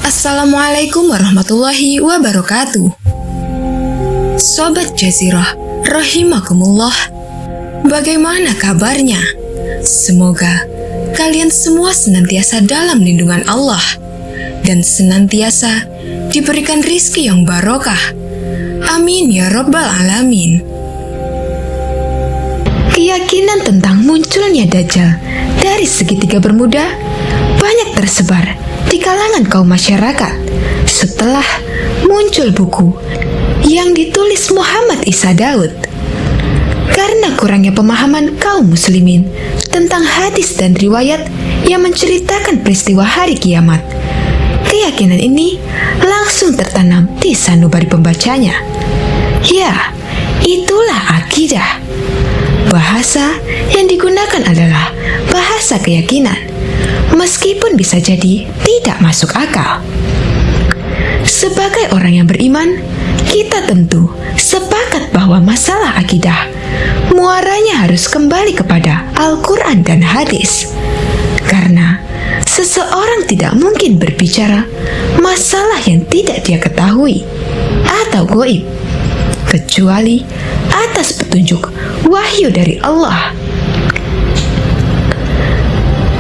Assalamualaikum warahmatullahi wabarakatuh. Sobat Jazirah, rahimakumullah. Bagaimana kabarnya? Semoga kalian semua senantiasa dalam lindungan Allah dan senantiasa diberikan rizki yang barokah. Amin ya rabbal alamin. Keyakinan tentang munculnya Dajjal dari segitiga bermuda banyak tersebar di kalangan kaum masyarakat setelah muncul buku yang ditulis Muhammad Isa Daud. Karena kurangnya pemahaman kaum muslimin tentang hadis dan riwayat yang menceritakan peristiwa hari kiamat, keyakinan ini langsung tertanam di sanubari pembacanya. Ya, itulah akidah. Bahasa yang digunakan adalah bahasa keyakinan, meskipun bisa jadi tidak masuk akal. Sebagai orang yang beriman, kita tentu sepakat bahwa masalah akidah muaranya harus kembali kepada Al-Quran dan hadis. Karena seseorang tidak mungkin berbicara masalah yang tidak dia ketahui atau goib, kecuali atas petunjuk wahyu dari Allah.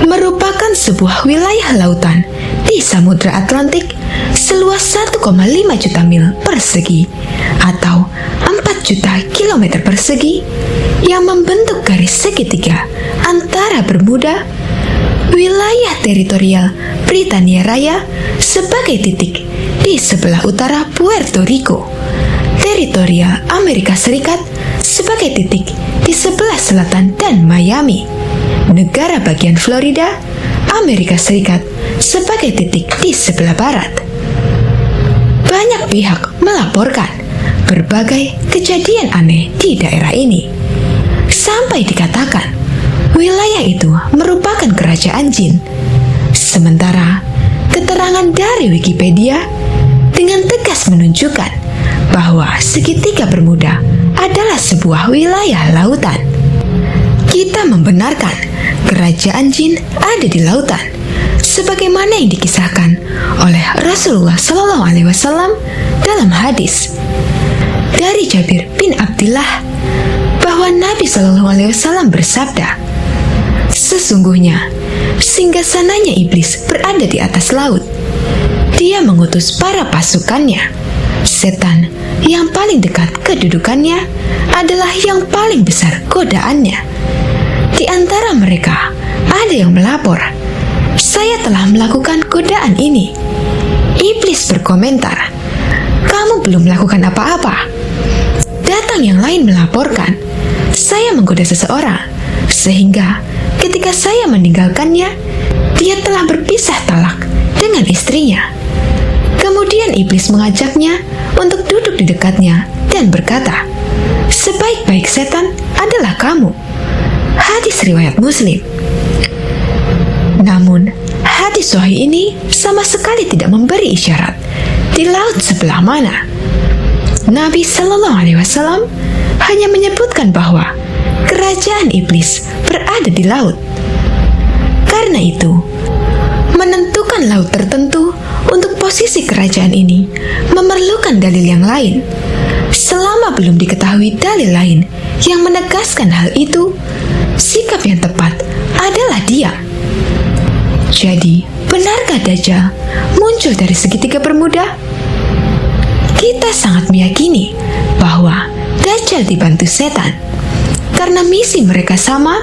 Merupakan sebuah wilayah lautan di Samudra Atlantik seluas 1,5 juta mil persegi atau 4 juta kilometer persegi yang membentuk garis segitiga antara Bermuda, wilayah teritorial Britania Raya sebagai titik di sebelah utara Puerto Rico, teritorial Amerika Serikat sebagai titik di sebelah selatan dan Miami, negara bagian Florida, Amerika Serikat sebagai titik di sebelah barat. Banyak pihak melaporkan berbagai kejadian aneh di daerah ini, sampai dikatakan wilayah itu merupakan kerajaan jin. Sementara keterangan dari Wikipedia dengan tegas menunjukkan bahwa segitiga Bermuda adalah sebuah wilayah lautan. Kita membenarkan kerajaan jin ada di lautan, sebagaimana yang dikisahkan oleh Rasulullah SAW dalam hadis dari Jabir bin Abdillah bahwa Nabi SAW bersabda, "Sesungguhnya singgasananya iblis berada di atas laut. Dia mengutus para pasukannya. Setan yang paling dekat kedudukannya adalah yang paling besar godaannya. Di antara mereka ada yang melapor, 'Saya telah melakukan godaan ini.' Iblis berkomentar, 'Kamu belum melakukan apa-apa.' Datang yang lain melaporkan, 'Saya menggoda seseorang, sehingga ketika saya meninggalkannya, dia telah berpisah talak dengan istrinya.' Kemudian iblis mengajaknya untuk duduk di dekatnya dan berkata, 'Sebaik-baik setan adalah kamu.' Hadis riwayat Muslim. Namun, hadis sahih ini sama sekali tidak memberi isyarat di laut sebelah mana. Nabi SAW hanya menyebutkan bahwa kerajaan iblis berada di laut. Karena itu, menentukan laut tertentu untuk posisi kerajaan ini memerlukan dalil yang lain. Selama belum diketahui dalil lain yang menegaskan hal itu, sikap yang tepat adalah diam. Jadi, benarkah Dajjal muncul dari segitiga Bermuda? Kita sangat meyakini bahwa Dajjal dibantu setan, karena misi mereka sama,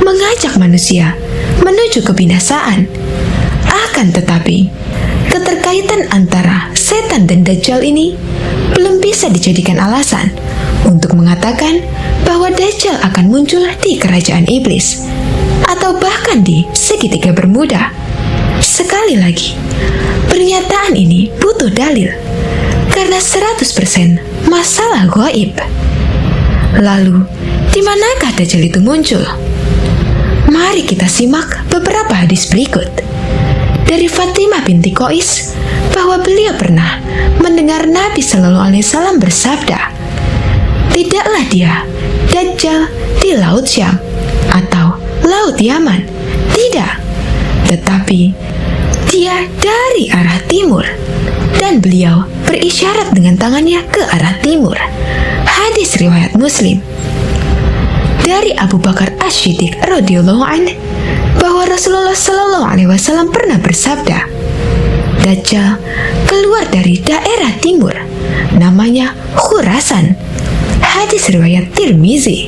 mengajak manusia menuju kebinasaan. Akan tetapi, keterkaitan antara setan dan Dajjal ini belum bisa dijadikan alasan untuk mengatakan bahwa Dajjal akan muncul di kerajaan iblis atau bahkan di segitiga Bermuda. Sekali lagi, pernyataan ini butuh dalil karena 100% masalah gaib. Lalu, di manakah Dajjal itu muncul? Mari kita simak beberapa hadis berikut. Dari Fatimah binti Qais bahwa beliau pernah mendengar Nabi SAW bersabda, "Tidaklah dia Dajjal di Laut Syam atau Laut Yaman. Tidak, tetapi Dia dari arah timur, dan beliau berisyarat dengan tangannya ke arah timur. Hadis riwayat Muslim. Dari Abu Bakar As-Siddiq radhiyallahu anhu bahwa Rasulullah Shallallahu Alaihi Wasallam pernah bersabda, Dajjal keluar dari daerah timur, namanya Khurasan. Hadis riwayat Tirmizi.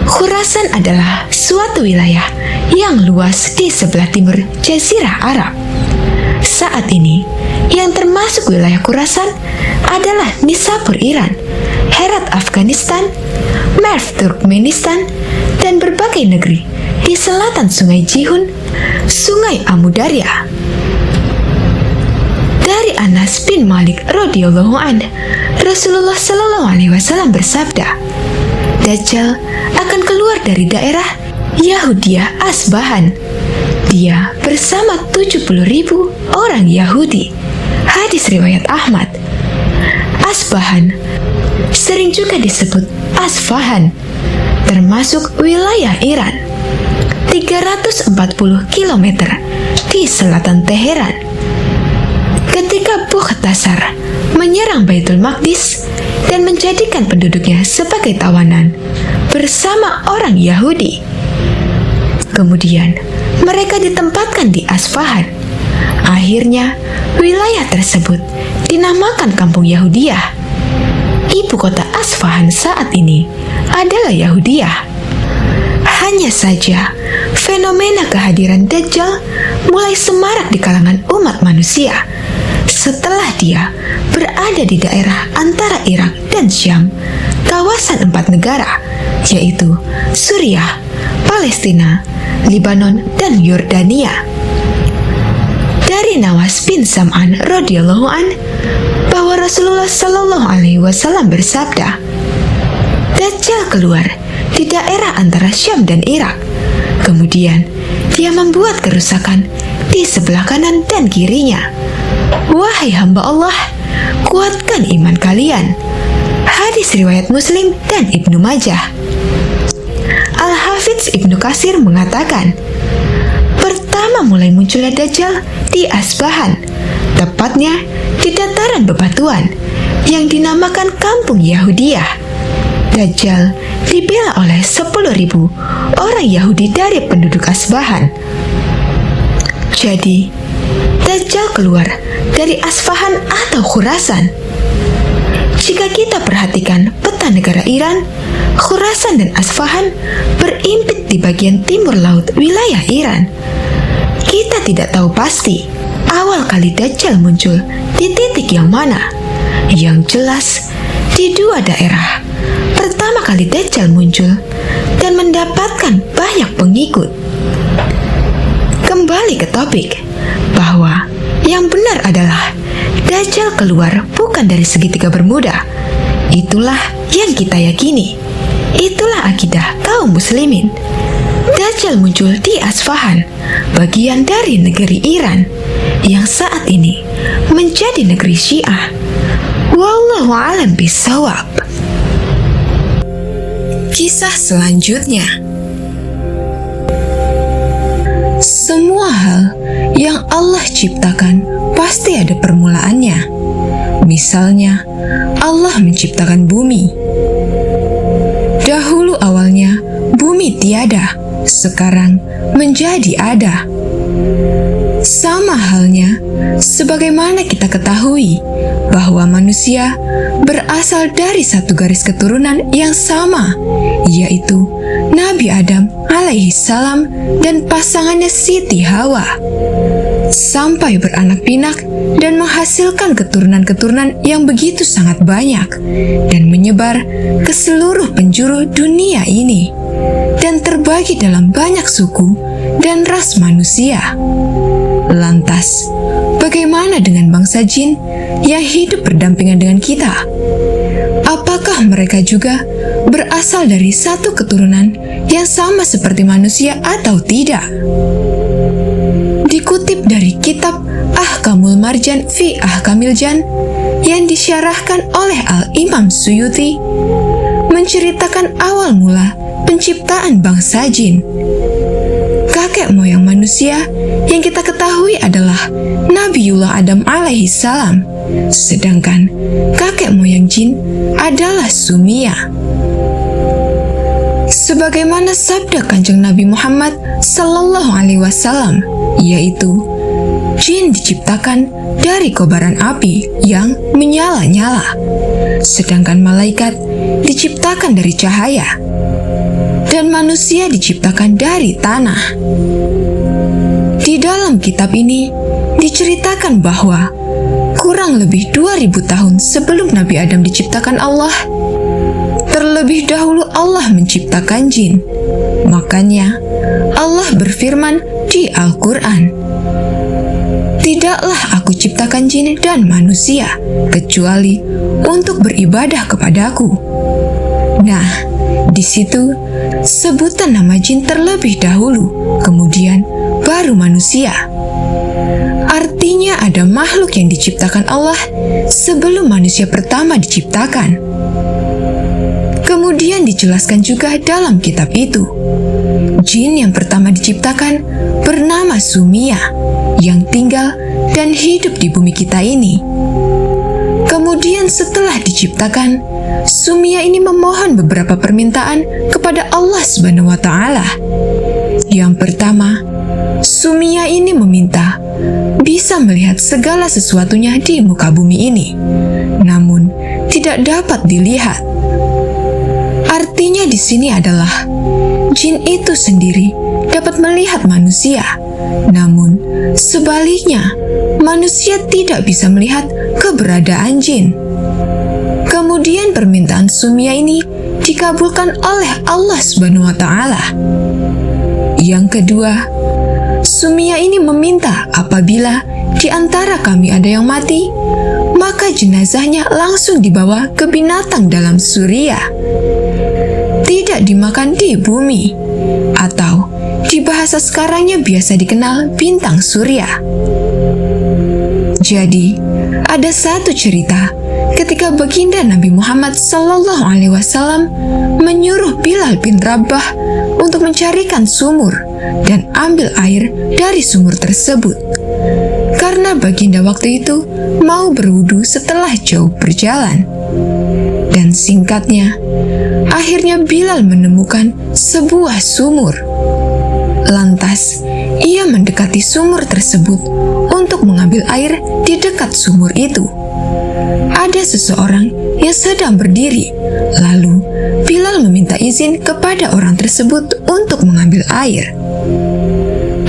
Khurasan adalah suatu wilayah yang luas di sebelah timur Jazirah Arab. Saat ini, yang termasuk wilayah Khurasan adalah Nisapur Iran, Herat Afghanistan, Merv Turkmenistan, dan berbagai negeri di selatan Sungai Jihun, Sungai Amu Darya. Dari Anas bin Malik radhiyallahu anhu, Rasulullah Shallallahu Alaihi Wasallam bersabda, Dajjal akan keluar dari daerah Yahudiyah Asbahan. Dia bersama 70.000 orang Yahudi. Hadis riwayat Ahmad. Asbahan sering juga disebut Asfahan, termasuk wilayah Iran, 340 km di selatan Teheran. Ketika Mukhtasar menyerang Baitul Maqdis dan menjadikan penduduknya sebagai tawanan bersama orang Yahudi, kemudian mereka ditempatkan di Asfahan. Akhirnya, wilayah tersebut dinamakan Kampung Yahudiyah. Ibu kota Asfahan saat ini adalah Yahudiyah. Hanya saja, fenomena kehadiran Dajjal mulai semarak di kalangan umat manusia setelah dia berada di daerah antara Irak dan Syam, kawasan 4 negara, yaitu Suriah, Palestina, Lebanon, dan Yordania. Dari Nawas bin Sam'an radhiyallahu an bahwa Rasulullah Shallallahu Alaihi Wasallam bersabda, Dajjal keluar di daerah antara Syam dan Irak. Kemudian dia membuat kerusakan di sebelah kanan dan kirinya. Wahai hamba Allah, kuatkan iman kalian. Hadis riwayat Muslim dan Ibnu Majah. Al-Hafidz Ibnu Katsir mengatakan, pertama mulai munculnya Dajjal di Asbahan, tepatnya di dataran bebatuan yang dinamakan Kampung Yahudiyah. Dajjal dibela oleh 10.000 orang Yahudi dari penduduk Asbahan. Jadi, Dajjal keluar dari Asfahan atau Khurasan. Jika kita perhatikan peta negara Iran, Khurasan dan Asfahan berimpit di bagian timur laut wilayah Iran. Kita tidak tahu pasti awal kali Dajjal muncul di titik yang mana. Yang jelas, di dua daerah. Pertama kali Dajjal muncul dan mendapatkan banyak pengikut. Kembali ke topik, bahwa yang benar adalah Dajjal keluar bukan dari segitiga Bermuda. Itulah yang kita yakini. Itulah akidah kaum muslimin. Dajjal muncul di Asfahan, bagian dari negeri Iran, yang saat ini menjadi negeri Syiah. Wallahu a'lam bishawab. Kisah selanjutnya. Semua hal yang Allah ciptakan pasti ada permulaannya. Misalnya, Allah menciptakan bumi. Dahulu awalnya, bumi tiada, sekarang menjadi ada. Sama halnya, sebagaimana kita ketahui bahwa manusia berasal dari satu garis keturunan yang sama, yaitu Nabi Adam alaihi salam dan pasangannya Siti Hawa, sampai beranak pinak dan menghasilkan keturunan-keturunan yang begitu sangat banyak dan menyebar ke seluruh penjuru dunia ini dan terbagi dalam banyak suku dan ras manusia. Lantas, bagaimana dengan bangsa jin yang hidup berdampingan dengan kita? Apakah mereka juga berasal dari satu keturunan yang sama seperti manusia atau tidak? Dikutip dari kitab Ahkamul Marjan fi Ahkamil Jan yang disyarahkan oleh Al-Imam Suyuti, menceritakan awal mula penciptaan bangsa jin. Kakek moyang manusia yang kita ketahui adalah Nabiullah Adam alaihi salam, sedangkan kakek moyang jin adalah Sumia. Sebagaimana sabda Kanjeng Nabi Muhammad sallallahu alaihi wasallam, yaitu jin diciptakan dari kobaran api yang menyala-nyala, sedangkan malaikat diciptakan dari cahaya, dan manusia diciptakan dari tanah. Di dalam kitab ini diceritakan bahwa kurang lebih 2000 tahun sebelum Nabi Adam diciptakan Allah, terlebih dahulu Allah menciptakan jin. Makanya Allah berfirman di Al-Quran, "Tidaklah aku ciptakan jin dan manusia kecuali untuk beribadah kepadaku." Nah, di situ sebutan nama jin terlebih dahulu, kemudian baru manusia. Artinya ada makhluk yang diciptakan Allah sebelum manusia pertama diciptakan. Kemudian dijelaskan juga dalam kitab itu, jin yang pertama diciptakan bernama Sumia, yang tinggal dan hidup di bumi kita ini. Kemudian setelah diciptakan, Sumia ini memohon beberapa permintaan kepada Allah Subhanahu wa Ta'ala. Yang pertama, Sumia ini meminta bisa melihat segala sesuatunya di muka bumi ini, namun tidak dapat dilihat. Artinya di sini adalah jin itu sendiri dapat melihat manusia, namun sebaliknya manusia tidak bisa melihat keberadaan jin. Kemudian permintaan Sumia ini dikabulkan oleh Allah Subhanahu wa Ta'ala. Yang kedua, Sumia ini meminta apabila di antara kami ada yang mati, maka jenazahnya langsung dibawa ke binatang dalam surya, tidak dimakan di bumi, atau di bahasa sekarangnya biasa dikenal bintang surya. Jadi, ada satu cerita ketika baginda Nabi Muhammad sallallahu alaihi wasallam menyuruh Bilal bin Rabah untuk mencarikan sumur dan ambil air dari sumur tersebut. Karena baginda waktu itu mau berwudu setelah jauh berjalan. Dan singkatnya, akhirnya Bilal menemukan sebuah sumur. Lantas, ia mendekati sumur tersebut untuk mengambil air di dekat sumur itu. Ada seseorang yang sedang berdiri, lalu Bilal meminta izin kepada orang tersebut untuk mengambil air.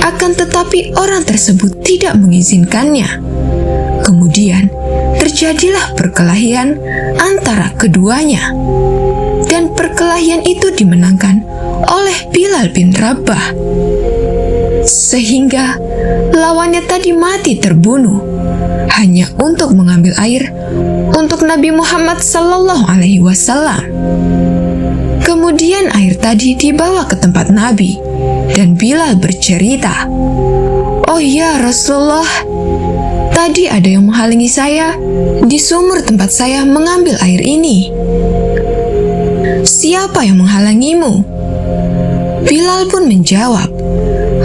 Akan tetapi orang tersebut tidak mengizinkannya. Kemudian terjadilah perkelahian antara keduanya, dan perkelahian itu dimenangkan oleh Bilal bin Rabah, sehingga lawannya tadi mati terbunuh hanya untuk mengambil air untuk Nabi Muhammad sallallahu alaihi wasallam. Kemudian air tadi dibawa ke tempat Nabi, dan Bilal bercerita, "Oh ya Rasulullah, tadi ada yang menghalangi saya di sumur tempat saya mengambil air ini." "Siapa yang menghalangimu?" Bilal pun menjawab,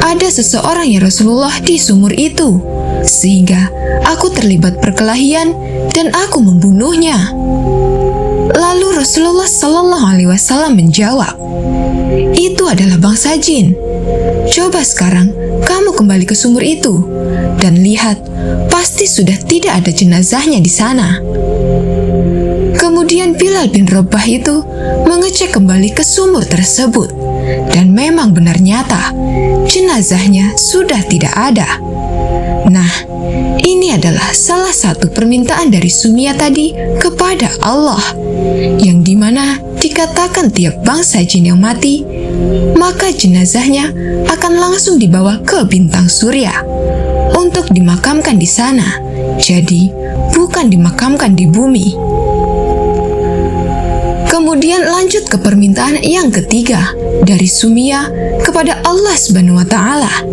"Ada seseorang ya Rasulullah di sumur itu, sehingga aku terlibat perkelahian dan aku membunuhnya." Lalu Rasulullah Sallallahu Alaihi Wasallam menjawab, "Itu adalah bangsa jin. Coba sekarang kamu kembali ke sumur itu dan lihat, pasti sudah tidak ada jenazahnya di sana." Kemudian Bilal bin Rabah itu mengecek kembali ke sumur tersebut, dan memang benar nyata jenazahnya sudah tidak ada. Nah, ini adalah salah satu permintaan dari Sumia tadi kepada Allah, yang dimana dikatakan tiap bangsa jin yang mati, maka jenazahnya akan langsung dibawa ke bintang surya untuk dimakamkan di sana. Jadi, bukan dimakamkan di bumi. Kemudian lanjut ke permintaan yang ketiga dari Sumia kepada Allah Subhanahu wa Ta'ala.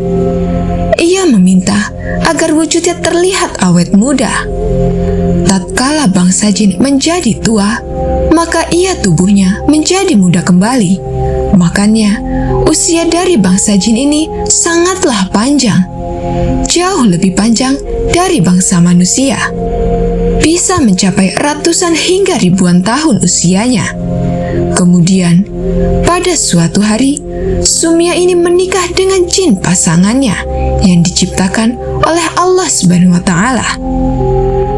Ia meminta agar wujudnya terlihat awet muda. Tatkala bangsa jin menjadi tua, maka ia tubuhnya menjadi muda kembali. Makanya usia dari bangsa jin ini sangatlah panjang, jauh lebih panjang dari bangsa manusia. Bisa mencapai ratusan hingga ribuan tahun usianya. Kemudian, pada suatu hari, Sumia ini menikah dengan jin pasangannya yang diciptakan oleh Allah Subhanahu wa Ta'ala.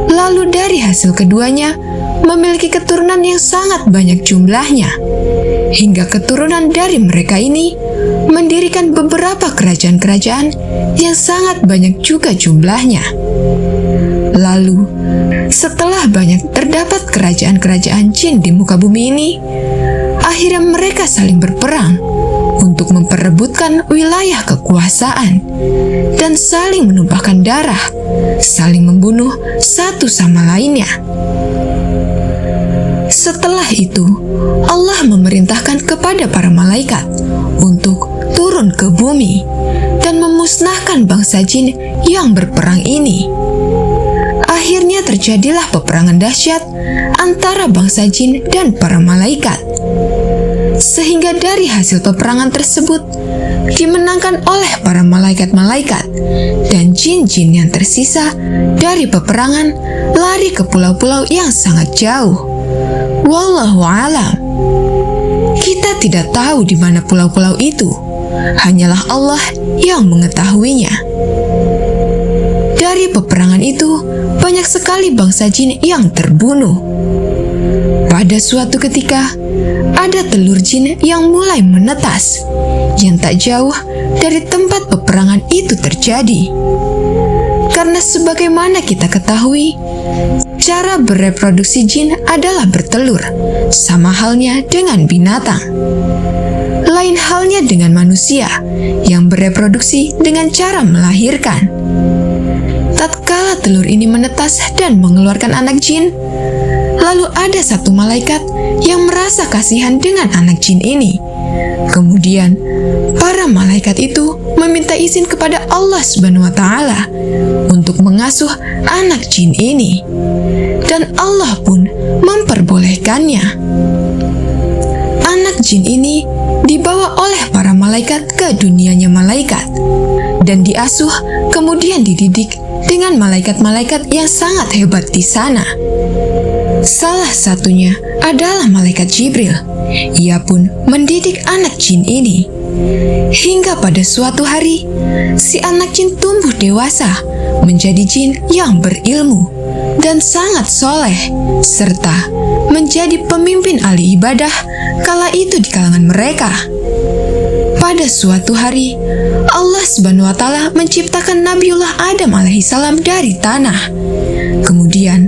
Lalu dari hasil keduanya, memiliki keturunan yang sangat banyak jumlahnya. Hingga keturunan dari mereka ini mendirikan beberapa kerajaan-kerajaan yang sangat banyak juga jumlahnya. Lalu, setelah banyak terdapat kerajaan-kerajaan jin di muka bumi ini, akhirnya mereka saling berperang untuk memperebutkan wilayah kekuasaan dan saling menumpahkan darah, saling membunuh satu sama lainnya. Setelah itu, Allah memerintahkan kepada para malaikat untuk turun ke bumi dan memusnahkan bangsa jin yang berperang ini. Akhirnya terjadilah peperangan dahsyat antara bangsa jin dan para malaikat. Sehingga dari hasil peperangan tersebut dimenangkan oleh para malaikat-malaikat, dan jin-jin yang tersisa dari peperangan lari ke pulau-pulau yang sangat jauh. Wallahu alam. Kita tidak tahu di mana pulau-pulau itu. Hanyalah Allah yang mengetahuinya. Dari peperangan itu, banyak sekali bangsa jin yang terbunuh. Pada suatu ketika, ada telur jin yang mulai menetas, yang tak jauh dari tempat peperangan itu terjadi. Karena sebagaimana kita ketahui, cara bereproduksi jin adalah bertelur, sama halnya dengan binatang. Lain halnya dengan manusia yang bereproduksi dengan cara melahirkan. Tatkala telur ini menetas dan mengeluarkan anak jin, lalu ada satu malaikat yang merasa kasihan dengan anak jin ini. Kemudian, para malaikat itu meminta izin kepada Allah Subhanahu wa Ta'ala untuk mengasuh anak jin ini. Dan Allah pun memperbolehkannya. Anak jin ini dibawa oleh para malaikat ke dunianya malaikat dan diasuh kemudian dididik dengan malaikat-malaikat yang sangat hebat di sana. Salah satunya adalah malaikat Jibril. Ia pun mendidik anak jin ini. Hingga pada suatu hari, si anak jin tumbuh dewasa menjadi jin yang berilmu dan sangat soleh, serta menjadi pemimpin ahli ibadah kala itu di kalangan mereka. Pada suatu hari, Allah Subhanahu wa Ta'ala menciptakan Nabiullah Adam alaihissalam dari tanah. Kemudian,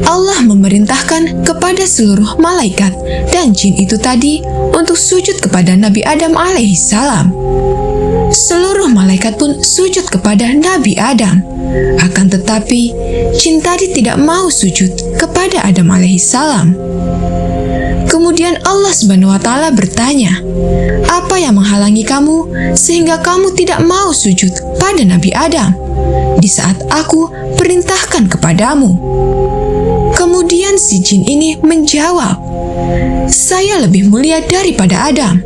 Allah memerintahkan kepada seluruh malaikat dan jin itu tadi untuk sujud kepada Nabi Adam alaihissalam. Seluruh malaikat pun sujud kepada Nabi Adam. Akan tetapi, jin tadi tidak mau sujud kepada Adam alaihissalam. Kemudian Allah Subhanahu wa Ta'ala bertanya, "Apa yang menghalangi kamu sehingga kamu tidak mau sujud pada Nabi Adam di saat aku perintahkan kepadamu?" Kemudian si jin ini menjawab, "Saya lebih mulia daripada Adam.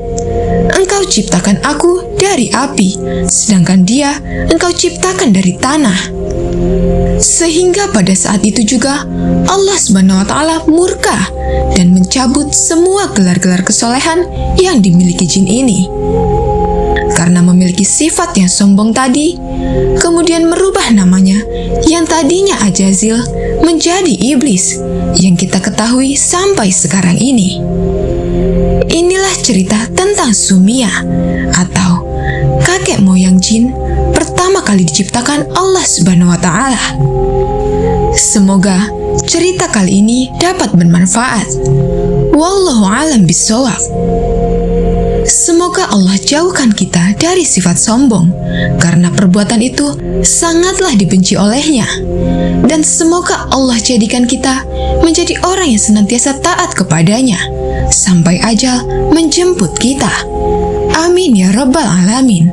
Engkau ciptakan aku dari api, sedangkan dia engkau ciptakan dari tanah." Sehingga pada saat itu juga Allah Subhanahu wa Ta'ala murka dan mencabut semua gelar-gelar kesolehan yang dimiliki jin ini. Karena memiliki sifat yang sombong tadi, kemudian merubah namanya yang tadinya Ajazil menjadi iblis yang kita ketahui sampai sekarang ini. Inilah cerita tentang Sumia atau kakek moyang jin pertama kali diciptakan Allah Subhanahu wa Ta'ala. Semoga cerita kali ini dapat bermanfaat. Wallahu a'lam bishawab. Semoga Allah jauhkan kita dari sifat sombong, karena perbuatan itu sangatlah dibenci olehnya. Dan semoga Allah jadikan kita menjadi orang yang senantiasa taat kepadanya, sampai ajal menjemput kita. Amin ya Rabbal Alamin.